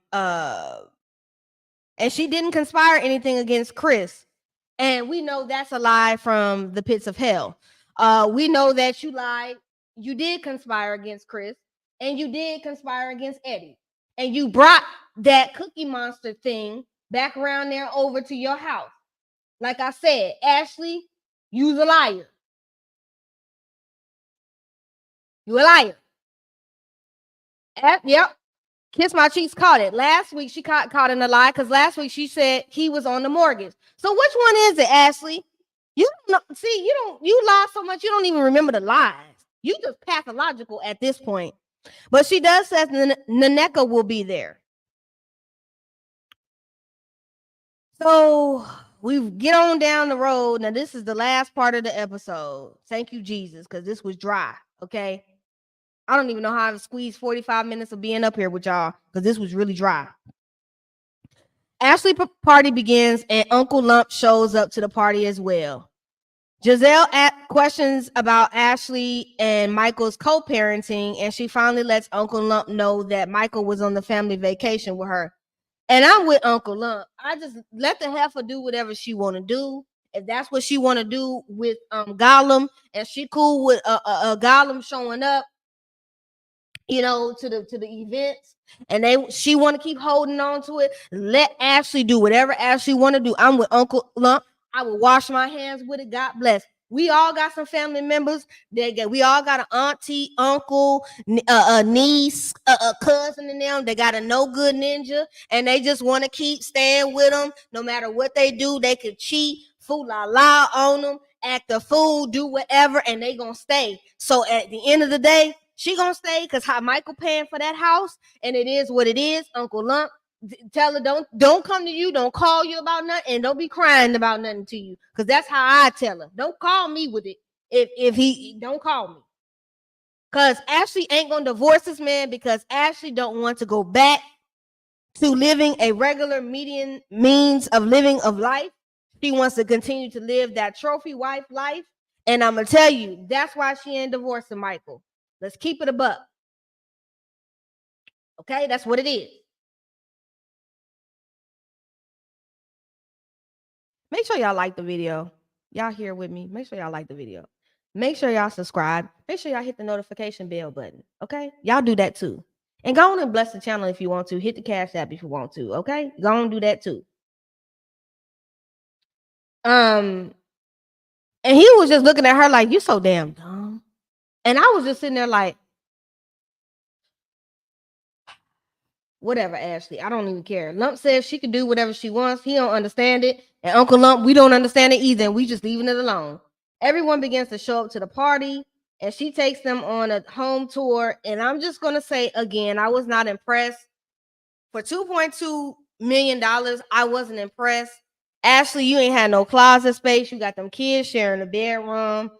she didn't conspire anything against Chris. And we know that's a lie from the pits of hell. We know that you lied. You did conspire against Chris, and you did conspire against Eddie. And you brought that Cookie Monster thing back around there over to your house. Like I said, Ashley, you's a liar. You a liar. Yep. Kiss My Cheeks caught it. Last week she caught in a lie because last week she said he was on the mortgage. So which one is it, Ashley? You don't know. See, you lie so much you don't even remember the lies. You just pathological at this point. But she does say Nneka will be there. So we get on down the road. Now, this is the last part of the episode. Thank you, Jesus, because this was dry. Okay. I don't even know how to squeeze 45 minutes of being up here with y'all because this was really dry. Ashley party begins and Uncle Lump shows up to the party as well. Giselle asked questions about Ashley and Michael's co-parenting, and she finally lets Uncle Lump know that Michael was on the family vacation with her. And I'm with Uncle Lump. I just let the heifer do whatever she want to do. If that's what she want to do with Gollum, and she cool with Gollum showing up, to the events, and she want to keep holding on to it, let Ashley do whatever Ashley want to do. I'm with Uncle Lump. I will wash my hands with it. God bless. We all got some family members. We all got an auntie, uncle, niece, cousin in them. They got a no good ninja, and they just want to keep staying with them. No matter what they do, they could cheat, fool la la on them, act a fool, do whatever, and they gonna stay. So at the end of the day, she gonna stay because how Michael paying for that house, and it is what it is. Uncle Lump, tell her don't come to you, don't call you about nothing, and don't be crying about nothing to you, because that's how I tell her. Don't call me with it. If he don't call me, because Ashley ain't gonna divorce this man, because Ashley don't want to go back to living a regular median means of living of life. She wants to continue to live that trophy wife life, and I'm gonna tell you that's why she ain't divorcing Michael. Let's keep it a buck. Okay, that's what it is. Make sure y'all like the video. Y'all here with me. Make sure y'all like the video. Make sure y'all subscribe. Make sure y'all hit the notification bell button. Okay? Y'all do that too. And go on and bless the channel if you want to. Hit the Cash App if you want to. Okay? Go on and do that too. And he was just looking at her like, you so damn dumb. And I was just sitting there like, whatever, Ashley. I don't even care. Lump says she can do whatever she wants. He don't understand it. And Uncle Lump, we don't understand it either. And we just leaving it alone. Everyone begins to show up to the party, and she takes them on a home tour. And I'm just going to say again, I was not impressed. For $2.2 million, I wasn't impressed. Ashley, you ain't had no closet space. You got them kids sharing a bedroom.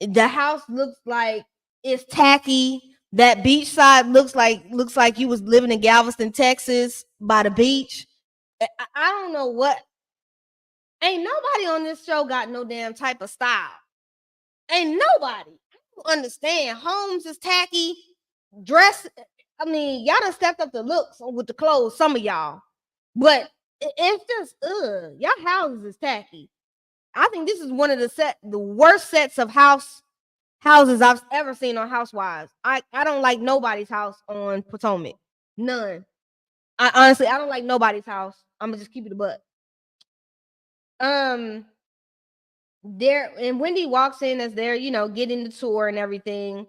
The house looks like it's tacky. That beach side looks like you was living in Galveston, Texas, by the beach. I don't know what. Ain't nobody on this show got no damn type of style. Ain't nobody. I don't understand. Homes is tacky. Dress. I mean, y'all done stepped up the looks with the clothes. Some of y'all, but it's just y'all houses is tacky. I think this is one of the worst sets of houses I've ever seen on Housewives. I don't like nobody's house on Potomac. None. I don't like nobody's house. I'm gonna just keep it a butt. There, and Wendy walks in as they're, getting the tour and everything.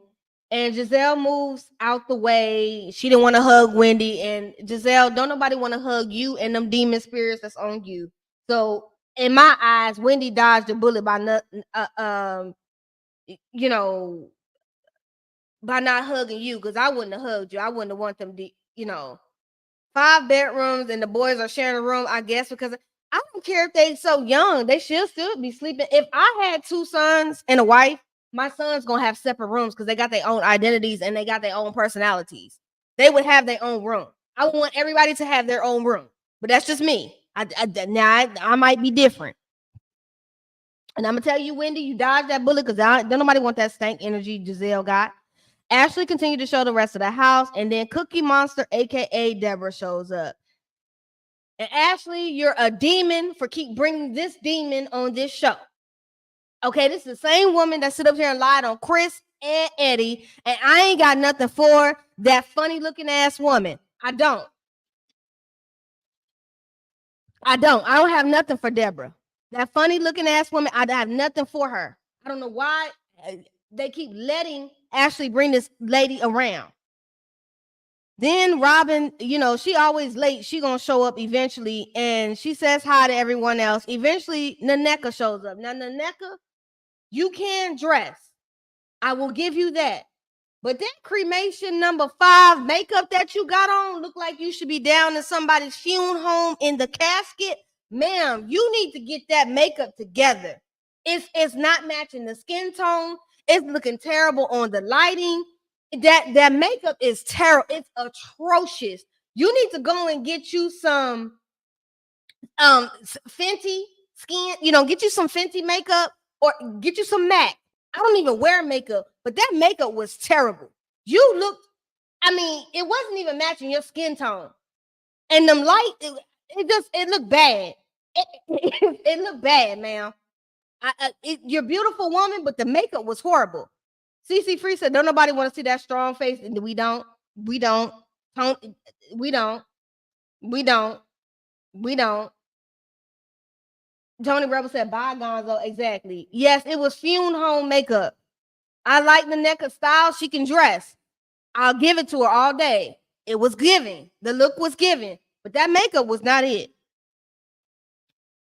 And Giselle moves out the way. She didn't want to hug Wendy. And Giselle, don't nobody want to hug you and them demon spirits that's on you. So in my eyes, Wendy dodged a bullet by not, by not hugging you, because I wouldn't have hugged you. I wouldn't have want them to, 5 bedrooms and the boys are sharing a room, I guess, because I don't care if they so young. They should still be sleeping. If I had 2 sons and a wife, my sons gonna have separate rooms because they got their own identities and they got their own personalities. They would have their own room. I want everybody to have their own room, but that's just me. I might be different. And I'm gonna tell you, Wendy, you dodged that bullet because don't nobody want that stank energy Giselle got. Ashley continued to show the rest of the house, and then Cookie Monster, aka Deborah, shows up. And Ashley, you're a demon for keep bringing this demon on this show. Okay, this is the same woman that stood up here and lied on Chris and Eddie, and I ain't got nothing for that funny looking ass woman. I don't have nothing for Deborah. That funny looking ass woman, I have nothing for her. I don't know why they keep letting Ashley bring this lady around. Then Robyn, she always late. She gonna show up eventually, and she says hi to everyone else. Eventually, Nneka shows up. Now, Nneka, you can dress. I will give you that. But that cremation number 5 makeup that you got on look like you should be down in somebody's funeral home in the casket. Ma'am, you need to get that makeup together. It's not matching the skin tone. It's looking terrible on the lighting. That makeup is terrible. It's atrocious. You need to go and get you some Fenty skin, get you some Fenty makeup or get you some MAC. I don't even wear makeup, but that makeup was terrible. You looked, it wasn't even matching your skin tone. And them light, it looked bad. It looked bad, ma'am. You're a beautiful woman, but the makeup was horrible. CC Free said, don't nobody want to see that strong face. And we don't. We don't. We don't. We don't. We don't. Tony Rebel said, "Bye, Gonzo." Exactly. Yes, it was fumed home makeup. I like the Nneka style. She can dress. I'll give it to her all day. It was giving. The look was giving, but that makeup was not it.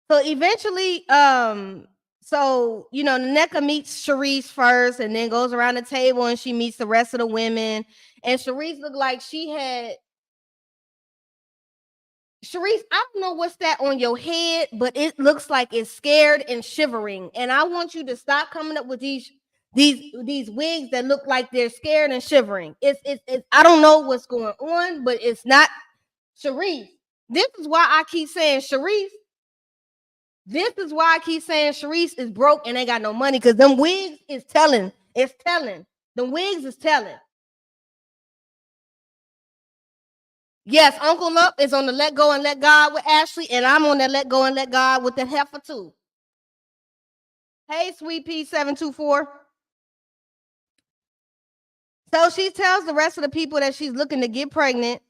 So eventually, so Nneka meets Sharice first, and then goes around the table, and she meets the rest of the women. And Sharice looked like she had. Sharice, I don't know what's that on your head, but it looks like it's scared and shivering. And I want you to stop coming up with these wigs that look like they're scared and shivering. It's I don't know what's going on, but it's not Sharice. This is why I keep saying Sharice. This is why I keep saying Sharice is broke and ain't got no money, because them wigs is telling. It's telling. The wigs is telling. Yes, Uncle Up is on the Let Go and Let God with Ashley, and I'm on the Let Go and Let God with the heifer too. Hey, Sweet Pea 724. So she tells the rest of the people that she's looking to get pregnant.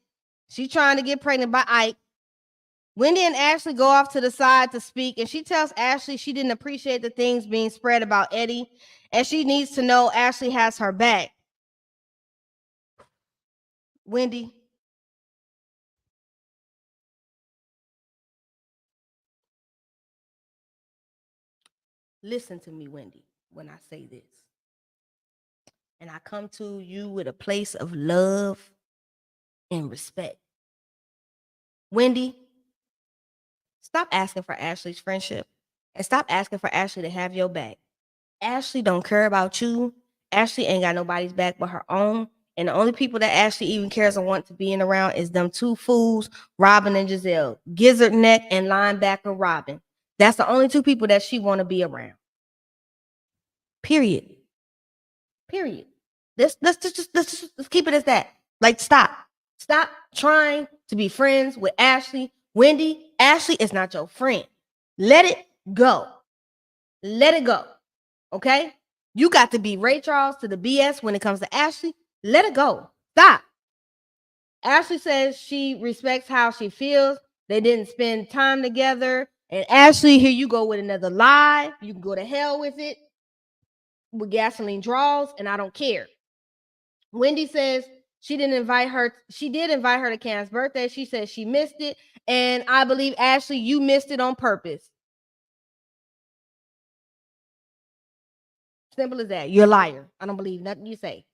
She's trying to get pregnant by Ike. Wendy and Ashley go off to the side to speak, and she tells Ashley she didn't appreciate the things being spread about Eddie, and she needs to know Ashley has her back. Wendy. Listen to me, Wendy, when I say this. And I come to you with a place of love and respect. Wendy, stop asking for Ashley's friendship and stop asking for Ashley to have your back. Ashley don't care about you. Ashley ain't got nobody's back but her own. And the only people that Ashley even cares and want to be in around is them two fools, Robyn and Giselle, Gizzard Neck and linebacker Robyn. That's the only two people that she want to be around. Period. Period. Let's keep it as that. Like, stop trying to be friends with Ashley. Wendy, Ashley is not your friend. Let it go. Let it go. Okay? You got to be Ray Charles to the BS when it comes to Ashley. Let it go. Stop. Ashley says she respects how she feels. They didn't spend time together. And Ashley, here you go with another lie. You can go to hell with it. With gasoline draws, and I don't care. Wendy says she didn't invite her. She did invite her to Cam's birthday. She said she missed it. And I believe, Ashley, you missed it on purpose. Simple as that. You're a liar. I don't believe nothing you say.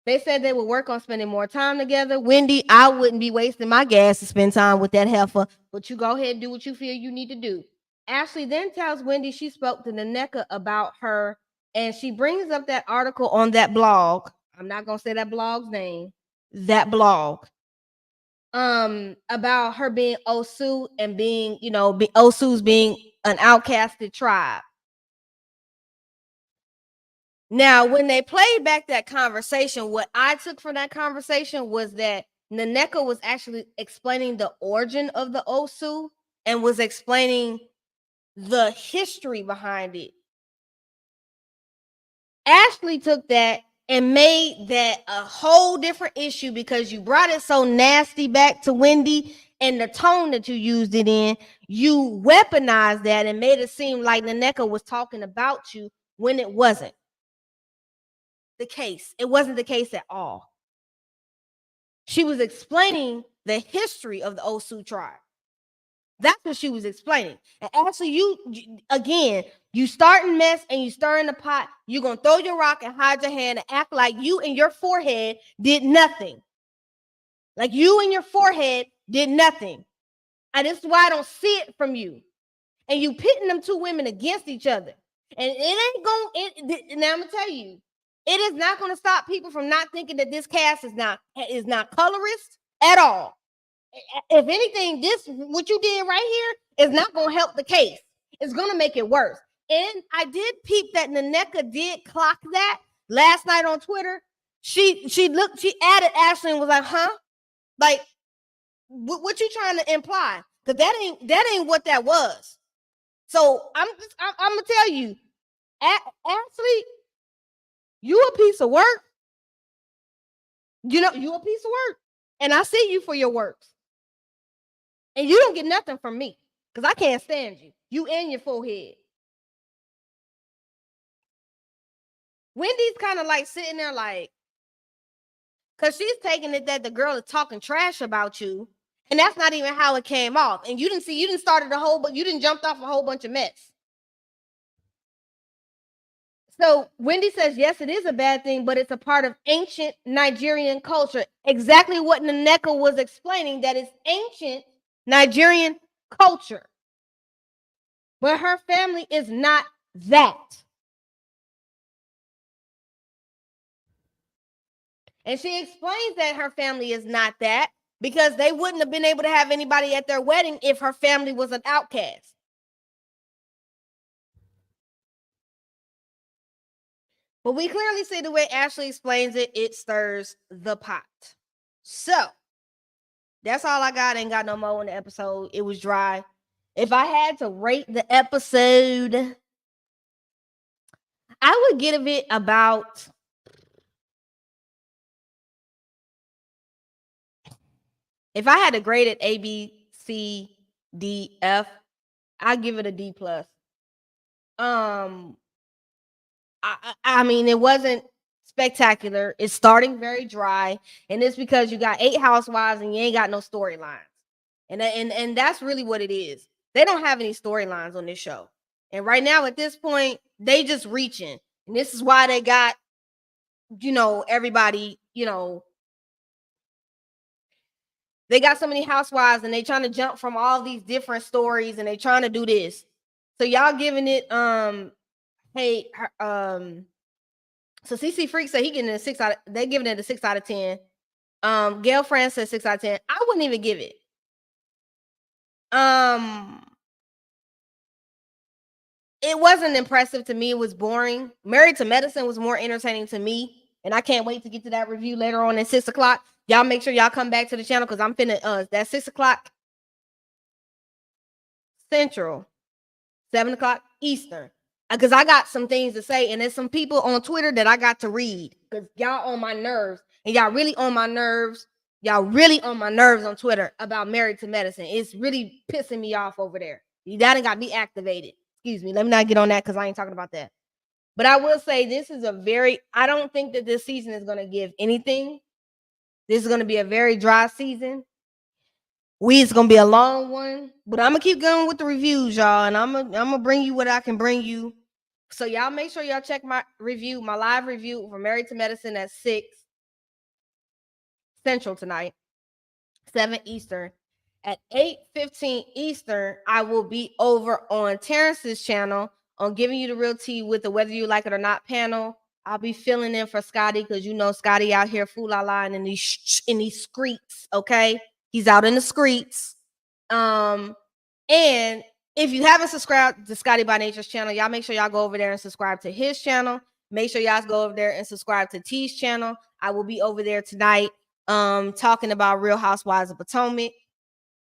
They said they would work on spending more time together. Wendy, I wouldn't be wasting my gas to spend time with that heifer, but you go ahead and do what you feel you need to do. Ashley then tells Wendy she spoke to Nneka about her, and she brings up that article on that blog. I'm not going to say that blog's name. That blog. About her being Osu and being, Osu's being an outcasted tribe. Now, when they played back that conversation, what I took from that conversation was that Nneka was actually explaining the origin of the Osu and was explaining the history behind it. Ashley took that and made that a whole different issue because you brought it so nasty back to Wendy, and the tone that you used it in, you weaponized that and made it seem like Nneka was talking about you when it wasn't the case. It wasn't the case at all. She was explaining the history of the Osu tribe. That's what she was explaining. And actually, you starting mess and you stirring the pot. You're going to throw your rock and hide your hand and act like you and your forehead did nothing. Like you and your forehead did nothing. And this is why I don't see it from you. And you pitting them two women against each other. And it ain't going, now I'm going to tell you, it is not going to stop people from not thinking that this cast is not colorist at all. If anything, what you did right here is not going to help the case. It's going to make it worse. And I did peep that Nneka did clock that last night on Twitter. She added Ashley and was like, huh? Like, what you trying to imply? Because that ain't what that was. So I'm gonna tell you, Ashley, you a piece of work. You a piece of work, and I see you for your works. And you don't get nothing from me because I can't stand you. You and your forehead. Wendy's kind of like sitting there like, because she's taking it that the girl is talking trash about you. And that's not even how it came off. And you didn't started a whole, but you didn't jumped off a whole bunch of mess. So Wendy says, yes, it is a bad thing, but it's a part of ancient Nigerian culture. Exactly what Nneka was explaining, that it's ancient Nigerian culture. But her family is not that. And she explains that her family is not that because they wouldn't have been able to have anybody at their wedding if her family was an outcast. But we clearly see the way Ashley explains it, it stirs the pot. So that's all I got. Ain't got no more in the episode. It was dry. If I had to rate the episode, I would give it about, if I had to grade it A, B, C, D, F, I'd give it a D plus. I mean, it wasn't spectacular. It's starting very dry, and it's because you got 8 housewives and you ain't got no storylines. And that's really what it is. They don't have any storylines on this show. And right now, at this point, they just reaching. And this is why they got, everybody, they got so many housewives and they trying to jump from all these different stories and they trying to do this. So y'all giving it, hey, so CC Freak said he getting a 6 out of, they giving it a 6 out of 10. Gail France said 6 out of 10. I wouldn't even give it. It wasn't impressive to me. It was boring. Married to Medicine was more entertaining to me. And I can't wait to get to that review later on at 6 o'clock. Y'all make sure y'all come back to the channel because I'm finna, that's 6 o'clock Central, 7 o'clock Eastern. Because I got some things to say. And there's some people on Twitter that I got to read. Because y'all on my nerves. And y'all really on my nerves. Y'all really on my nerves on Twitter about Married to Medicine. It's really pissing me off over there. That ain't got me activated. Excuse me. Let me not get on that because I ain't talking about that. But I will say this is I don't think that this season is going to give anything. This is going to be a very dry season. It's going to be a long one. But I'm going to keep going with the reviews, y'all. And I'm going to bring you what I can bring you. So y'all make sure y'all check my review, my live review for Married to Medicine at 6 Central tonight, 7 Eastern. At 8:15 Eastern, I will be over on Terrence's channel on Giving You the Real Tea with the Whether You Like It or Not panel. I'll be filling in for Scotty because Scotty out here fool-la-la in these streets, okay? He's out in the streets. And if you haven't subscribed to Scotty by Nature's channel, y'all make sure y'all go over there and subscribe to his channel. Make sure y'all go over there and subscribe to T's channel. I will be over there tonight talking about Real Housewives of Potomac.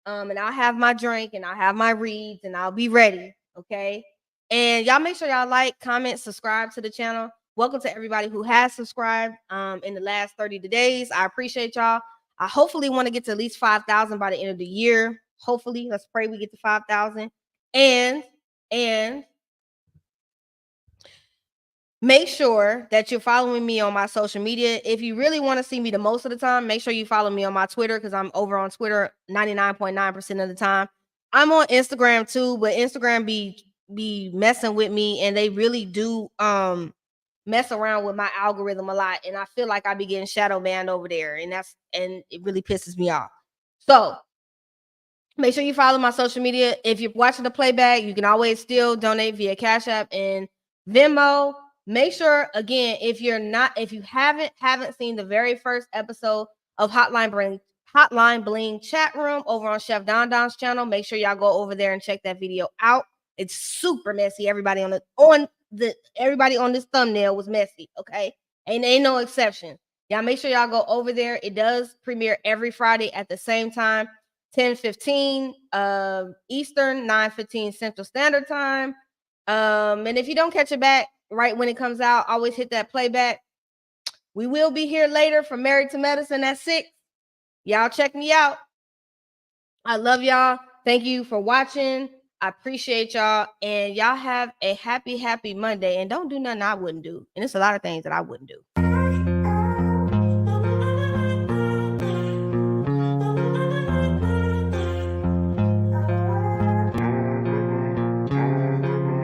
And I'll have my drink and I'll have my reads and I'll be ready. Okay. And y'all make sure y'all like, comment, subscribe to the channel. Welcome to everybody who has subscribed in the last 30 days. I appreciate y'all. I hopefully want to get to at least 5,000 by the end of the year. Hopefully, let's pray we get to 5,000. And make sure that you're following me on my social media. If you really want to see me the most of the time, make sure you follow me on my Twitter because I'm over on Twitter 99.9% of the time. I'm on Instagram too, but Instagram be messing with me and they really do mess around with my algorithm a lot. And I feel like I be getting shadow banned over there. And it really pisses me off. So make sure you follow my social media. If you're watching the playback, you can always still donate via Cash App and Venmo. Make sure, again, if you haven't seen the very first episode of Hotline Bling chat room over on Chef Don Don's channel, make sure y'all go over there and check that video out. It's super messy. Everybody on this thumbnail was messy. Okay, ain't no exception. Y'all make sure y'all go over there. It does premiere every Friday at the same time, 10:15 Eastern, 9:15 Central Standard Time. And if you don't catch it back right when it comes out, always hit that playback. We will be here later for Married to Medicine at 6. Y'all check me out. I love y'all. Thank you for watching. I appreciate y'all, and y'all have a happy Monday. And don't do nothing I wouldn't do. And it's a lot of things that I wouldn't do.